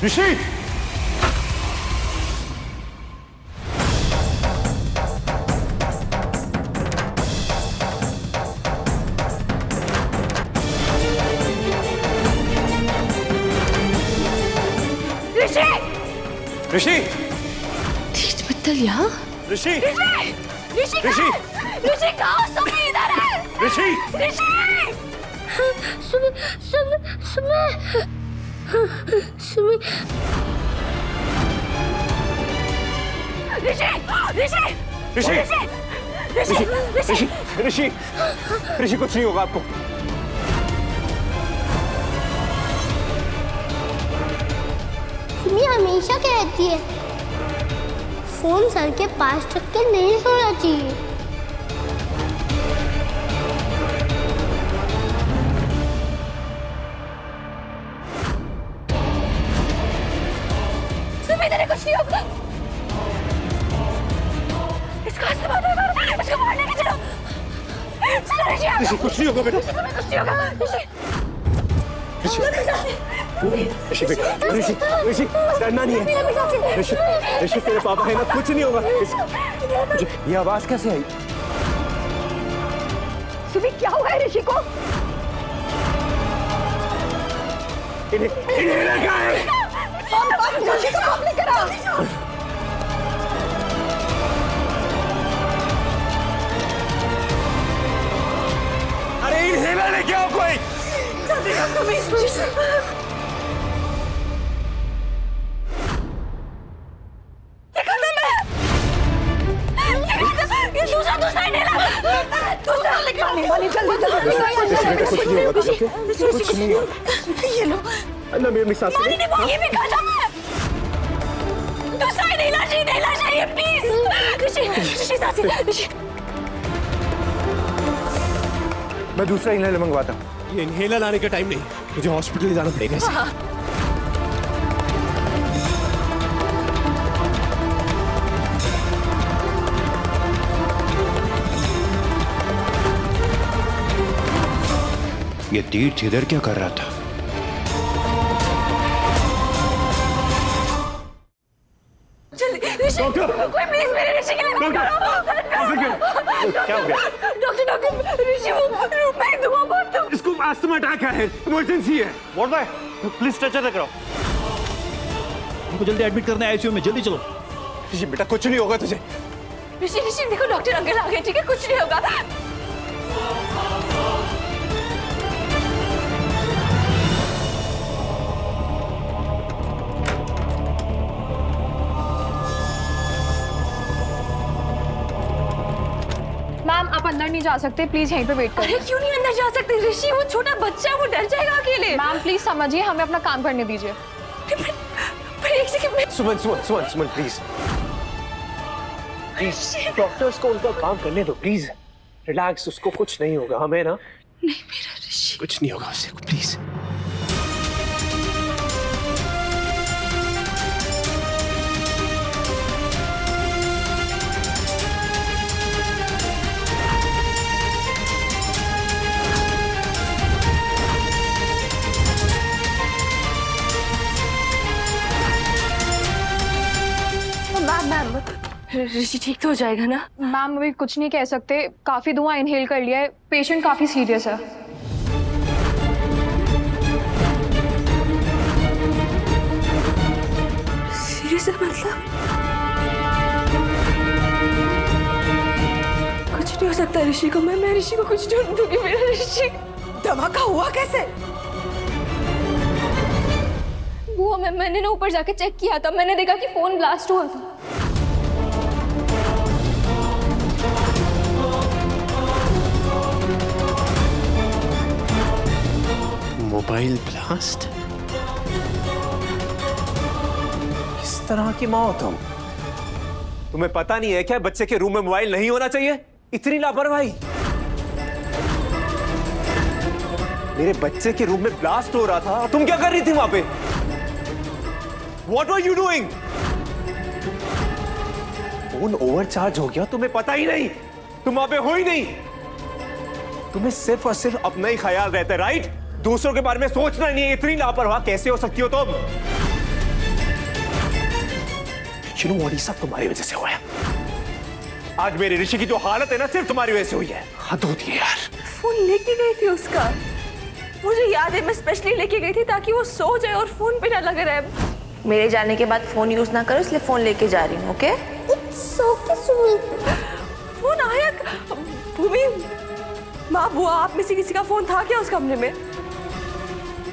ऋषि, ऋषि, तेज bottle यहाँ? ऋषि, ऋषि ऋषि, ऋषि कहाँ? सुमी इधर है। ऋषि, ऋषि सुमी सुमी सुमी सुमी ऋषि ऋषि ऋषि, ऋषि ऋषि, ऋषि, ऋषि, कुछ नहीं होगा आपको। सुमी हमेशा कहती है फोन सर के पास रख के नहीं सोना चाहिए। सुमी तेरे कुछ नहीं होगा। इसको ऐसे मारो, इसको मारने की चलो। चलो ऋषि आओ। ऋषि, कुछ नहीं होगा बेटा। तुम्हें कुछ नहीं होगा। ऋषि ऋषि, ऋषि, ऋषि, डरना नहीं है। ऋषि, ऋषि, तेरे पापा है ना, कुछ नहीं होगा। ये आवाज कैसे आई? सुमी क्या हुआ है ऋषि को? इन्हें क्या है? जल्दी से आप लेकर आओ। अरे इन्हें लेके आओ कोई। जल्दी कर सुमी। ये दूसरा दूसरा दूसरा लेके वाली जल्दी जल्दी। कुछ नहीं होगा, कुछ नहीं होगा। ये लो अल्लाह मेरी सांस ले। ये भी खा जाओ। दूसरा नहीं ला चाहिए प्लीज। ऋषि ऋषि सांस ऋषि। मैं दूसरा इनहेलर मंगवाता हूँ। ये इनहेलर लाने का टाइम नहीं, मुझे हॉस्पिटल जाना पड़ेगा इसे। ये तीर्थ इधर क्या कर रहा था? कोई प्लीज मेरे ऋषि के लिए मत करो। क्या हो गया? डॉक्टर ऋषि वो रूम में दुआ बहुत तुम। इसको अस्थमा अटैक है, इमरजेंसी है। व्हाट भाई, प्लीज स्ट्रेचर लेकर आओ। हमको जल्दी एडमिट करना है आईसीयू में, जल्दी चलो। ऋषि बेटा, कुछ नहीं होगा तुझे। ऋषि देखो डॉक्टर अंकल आ गए, ठीक है कुछ नहीं होगा। मैम आप अंदर नहीं जा सकते, प्लीज यहीं पे वेट करें। अरे क्यों नहीं अंदर जा सकते? ऋषि वो छोटा बच्चा है, वो डर जाएगा अकेले। मैम प्लीज समझिए, हमें अपना काम करने दीजिए। पर एक second. Suman, Suman, Suman, Suman, please please, doctors को उनका काम करने दो प्लीज। रिलैक्स, उसको कुछ नहीं होगा। हमें ना नहीं मेरा ऋषि। कुछ नहीं होगा उससे, प्लीज। मैम ऋषि ठीक तो हो जाएगा ना? मैम अभी कुछ नहीं कह सकते, काफी धुआं इनहेल कर लिया है, पेशेंट काफी सीरियस है। सीरियस है मतलब? कुछ नहीं हो सकता ऋषि को। मैं ऋषि को कुछ ढूंढ दूंगी। मेरा ऋषि। धमाका हुआ कैसे? वो मैंने ना ऊपर जाके चेक किया था, मैंने देखा कि फोन ब्लास्ट हुआ था। Mobile blast? किस तरह की मौत हो? तुम्हें पता नहीं है क्या बच्चे के रूम में मोबाइल नहीं होना चाहिए? इतनी लापरवाही। मेरे बच्चे के रूम में ब्लास्ट हो रहा था और तुम क्या कर रही थी वहां पे? What were you doing? Phone overcharge हो गया, तुम्हें पता ही नहीं, तुम वहां पे हो ही नहीं। तुम्हें सिर्फ और सिर्फ अपना ही ख्याल रहता है, राइट? दूसरों के बारे में सोचना नहीं है। इतनी लापरवाह कैसे हो सकती हो तुम? You know what, ये सब तुम्हारी वजह से हुआ है। आज मेरे ऋषि की जो हालत है ना, सिर्फ तुम्हारी वजह से हुई है। हद होती है यार। फोन लेके गई थी उसका, मुझे याद है, मैं स्पेशली लेके गई थी ताकि वो सो जाए और फोन पे ना लगे रहे। मेरे जाने के बाद फोन यूज ना करो, इसलिए फोन लेके जा रही हूँ। Okay? It's okay Sumit. Phone आया। भूमि, माँ, बुआ, आप में से किसी का फोन था क्या उस कमरे में?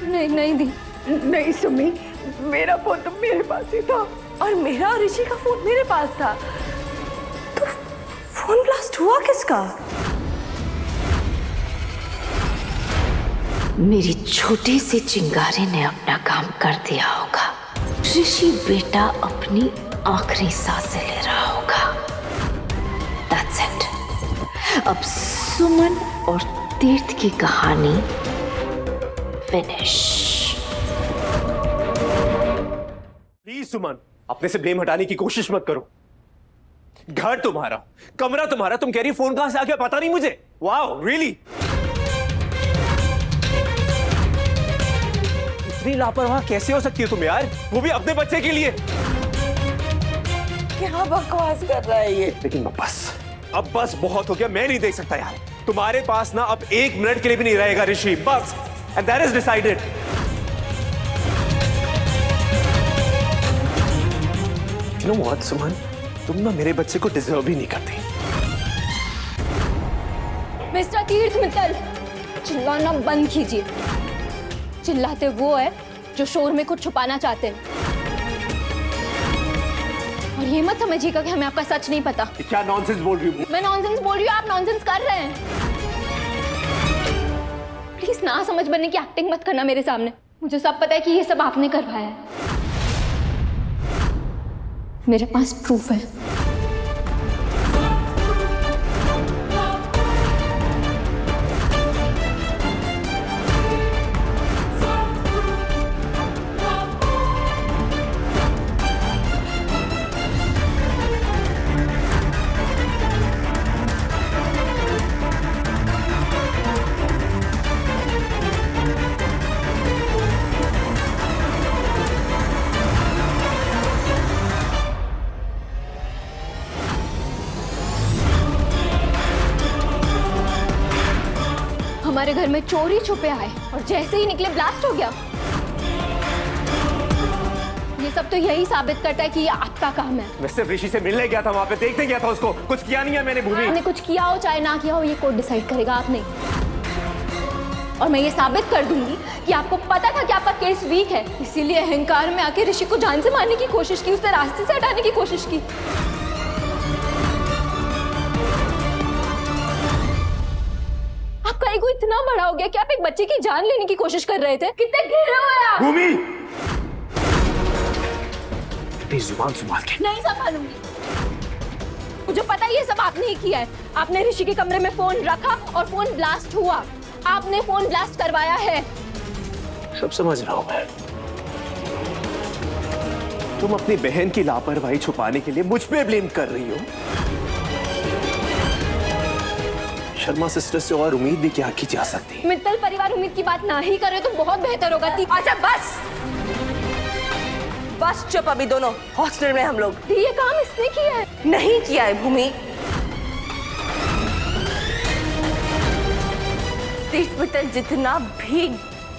नहीं दी। नहीं सुमी, मेरा फोन तो मेरे पास ही था। और मेरा और ऋषि का फोन मेरे पास था। तो फोन ब्लास्ट हुआ किसका? मेरी छोटी सी चिंगारी ने अपना काम कर दिया होगा। ऋषि बेटा अपनी आखिरी सांसें ले रहा होगा। That's it. अब सुमन और तीर्थ की कहानी फिनिश। प्लीज सुमन, अपने से ब्लेम हटाने की कोशिश मत करो। घर तुम्हारा, कमरा तुम्हारा, तुम कह रही फोन कहां से आ गया पता नहीं मुझे। Wow, really? इतनी लापरवाह कैसे हो सकती है तुम यार, वो भी अपने बच्चे के लिए। क्या बकवास कर रहा है ये? लेकिन अब बस बहुत हो गया, मैं नहीं देख सकता यार। तुम्हारे पास ना अब 1 मिनट के लिए भी नहीं रहेगा ऋषि, बस। And that is decided. You know what, सुमन, तुम ना मेरे बच्चे को डिजर्व ही नहीं करती। मिस्टर तीर्थ मित्तल, चिल्लाना बंद कीजिए। चिल्लाते वो है जो शोर में कुछ छुपाना चाहते हैं। और ये मत समझिएगा कि हमें आपका सच नहीं पता। क्या नॉनसेंस बोल रही हूँ? मैं नॉनसेंस बोल रही हूँ, आप नॉनसेंस कर रहे हैं। प्लीज ना समझ बनने की एक्टिंग मत करना मेरे सामने। मुझे सब पता है कि ये सब आपने करवाया है। मेरे पास प्रूफ है। हमारे घर में चोरी छुपे आए और जैसे ही निकले ब्लास्ट हो गया। ये सब तो यही साबित करता है कि ये आपका काम है। मैं सिर्फ ऋषि से मिलने गया था, वहां पे देखने गया था उसको, कुछ किया नहीं है मैंने। भूमि, आपने कुछ किया हो चाहे ना किया हो, ये कोर्ट डिसाइड करेगा, आप नहीं। और मैं ये साबित कर दूंगी कि आपको पता था कि आपका केस वीक है, इसीलिए अहंकार में आके ऋषि को जान से मारने की कोशिश की, उसे रास्ते से हटाने की कोशिश की। आपका ईगो इतना बड़ा हो गया कि आप एक बच्चे की जान लेने की कोशिश कर रहे थे। कितने गिरे हुए आप। भूमि, प्लीज जुबान संभाल के। नहीं संभालूंगी। मुझे पता है ये सब आपने ही किया है। आपने ऋषि के कमरे में फोन रखा और फोन ब्लास्ट हुआ। आपने फोन ब्लास्ट करवाया है। सब समझ रहा हूं मैं। तुम अपनी बहन की लापरवाही छुपाने के लिए मुझ पे ब्लेम कर रही हो। शर्मा सिस्टर से और उम्मीद भी क्या की जा सकती है? मित्तल परिवार उम्मीद की बात ना ही करे तो बहुत बेहतर होगा। अच्छा बस बस, चुप। अभी दोनों हॉस्टल में हम लोग। ये काम इसने किया है। नहीं किया है भूमि। तीर्थ मित्तल जितना भी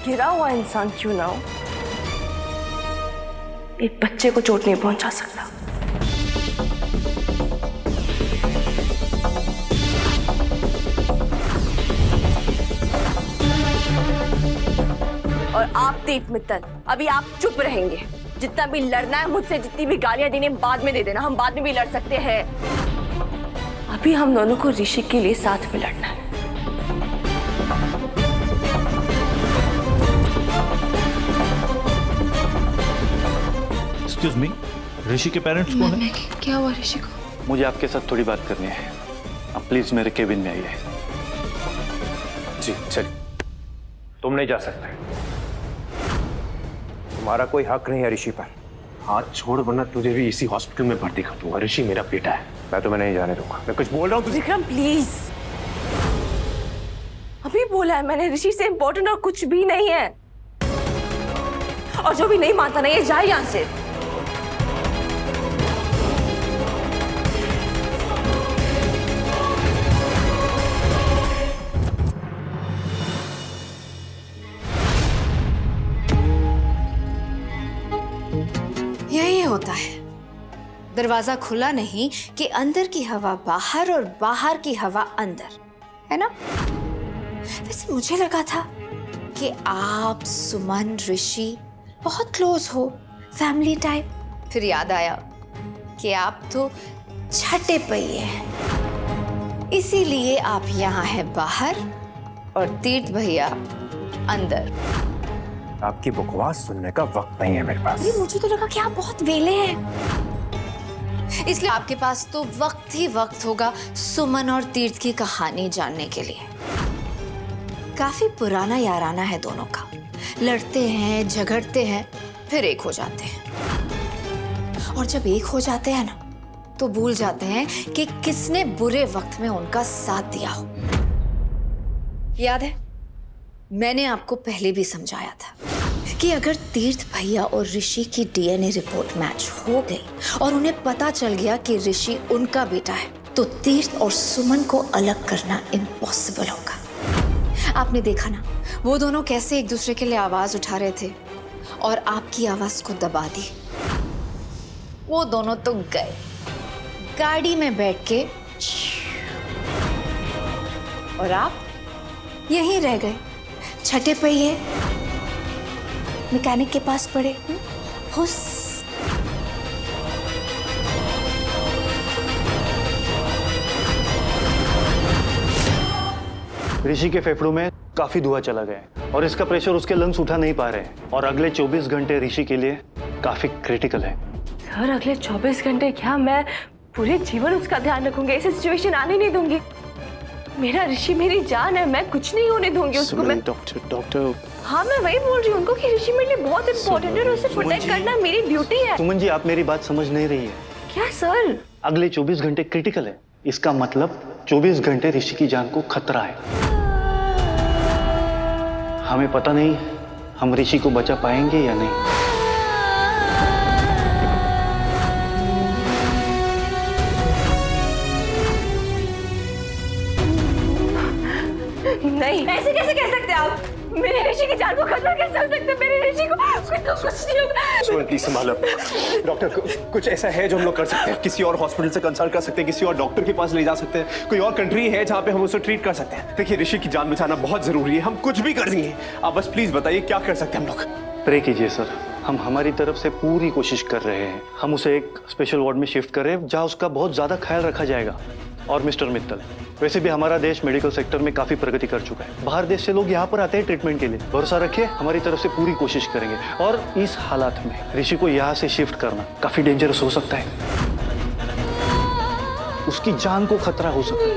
गिरा हुआ इंसान क्यों ना हो, एक बच्चे को चोट नहीं पहुंचा सकता। और आप तीर्थ मित्तल, अभी आप चुप रहेंगे। जितना भी लड़ना है मुझसे, जितनी भी गालियां देनी है बाद में दे देना, हम बाद में भी लड़ सकते हैं। अभी हम दोनों को ऋषि के लिए साथ में लड़ना है। एक्सक्यूज मी, ऋषि के पेरेंट्स कौन है? क्या हुआ ऋषि को? मुझे आपके साथ थोड़ी बात करनी है। आप प्लीज मेरे केबिन में आइए। जी चल। तुम नहीं जा सकते। तुम्हारा कोई हक नहीं है ऋषि पर। हाथ छोड़, वरना तुझे भी इसी हॉस्पिटल में भर्ती कर दूंगा। ऋषि मेरा बेटा है, मैं तुम्हें नहीं जाने दूंगा। मैं कुछ बोल रहा हूँ तुझे। विक्रम प्लीज, अभी बोला है मैंने, ऋषि से इंपॉर्टेंट और कुछ भी नहीं है। और जो भी नहीं मानता ना, ये जाए यहां से। दरवाजा खुला नहीं कि अंदर की हवा बाहर और बाहर की हवा अंदर, है ना? वैसे मुझे लगा था कि आप, सुमन, ऋषि बहुत क्लोज हो, फैमिली टाइप। फिर याद आया कि आप तो छठे पहिए हैं, इसीलिए आप यहाँ हैं बाहर और तीर्थ भैया अंदर। आपकी बकवास सुनने का वक्त नहीं है मेरे पास। मुझे तो लगा कि आप बहुत वेले हैं, इसलिए आपके पास तो वक्त ही वक्त होगा सुमन और तीर्थ की कहानी जानने के लिए। काफी पुराना याराना है दोनों का, लड़ते हैं, झगड़ते हैं, फिर एक हो जाते हैं। और जब एक हो जाते हैं ना, तो भूल जाते हैं कि किसने बुरे वक्त में उनका साथ दिया हो। याद है, मैंने आपको पहले भी समझाया था कि अगर तीर्थ भैया और ऋषि की डीएनए रिपोर्ट मैच हो गई और उन्हें पता चल गया कि ऋषि उनका बेटा है, तो तीर्थ और सुमन को अलग करना इम्पॉसिबल होगा। आपने देखा ना, वो दोनों कैसे एक दूसरे के लिए आवाज उठा रहे थे और आपकी आवाज को दबा दी। वो दोनों तो गए गाड़ी में बैठ के, और आप यहीं रह गए छठे पहिए मैकेनिक के पास पड़े। हुस। ऋषि के फेफड़ों में काफी धुआं चला गया है और इसका प्रेशर उसके लंग्स उठा नहीं पा रहे हैं और अगले 24 घंटे ऋषि के लिए काफी क्रिटिकल है। सर अगले 24 घंटे क्या, मैं पूरे जीवन उसका ध्यान रखूंगी, ऐसी सिचुएशन आने नहीं दूंगी। मेरा ऋषि मेरी जान है, मैं कुछ नहीं होने दूंगी उसको। मैं डॉक्टर हाँ, मैं वही बोल रही हूँ उनको कि ऋषि मेरे लिए बहुत इंपॉर्टेंट है और उसे प्रोटेक्ट करना मेरी ड्यूटी है। सुमन जी, आप मेरी बात समझ नहीं रही है। क्या सर? अगले 24 घंटे क्रिटिकल है, इसका मतलब 24 घंटे ऋषि की जान को खतरा है। हमें पता नहीं हम ऋषि को बचा पाएंगे या नहीं। नहीं, ऐसे कैसे कह सकते आप? मेरे ऋषि की जान को खतरा कैसे हो सकता है? मेरे ऋषि को कुछ नहीं होगा। सुमन प्लीज संभालो। डॉक्टर कुछ ऐसा है जो हम लोग कर सकते हैं? किसी और हॉस्पिटल से कंसल्ट कर सकते हैं, किसी और डॉक्टर के पास ले जा सकते हैं, कोई और कंट्री है जहाँ पे हम उसे ट्रीट कर सकते हैं। देखिए, ऋषि की जान बचाना बहुत जरूरी है, हम कुछ भी कर देंगे। आप बस प्लीज बताइए क्या कर सकते हैं हम लोग? प्रे कीजिए सर, हम हमारी तरफ से पूरी कोशिश कर रहे हैं। हम उसे एक स्पेशल वार्ड में शिफ्ट कर रहे हैं जहाँ उसका बहुत ज्यादा ख्याल रखा जाएगा। और मिस्टर मित्तल, वैसे भी हमारा देश मेडिकल सेक्टर में काफी प्रगति कर चुका है। बाहर देश से लोग यहाँ पर आते हैं ट्रीटमेंट के लिए। भरोसा रखिए, हमारी तरफ से पूरी कोशिश करेंगे। और इस हालात में ऋषि को यहाँ से शिफ्ट करना काफी डेंजरस हो सकता है, उसकी जान को खतरा हो सकता है।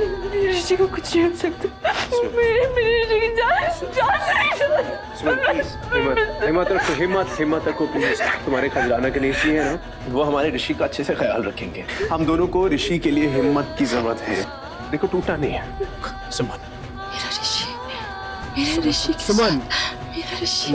ऋषि को कुछ नहीं हो सकता। मेरे ऋषि की हिम्मत रखो प्लीज। तुम्हारे खजाना के ऋषि है ना, वो हमारे ऋषि का अच्छे से ख्याल रखेंगे। हम दोनों को ऋषि के लिए हिम्मत की जरूरत है। देखो, टूटा नहीं है। सुमन, मेरा ऋषि, सुमन, मेरा ऋषि।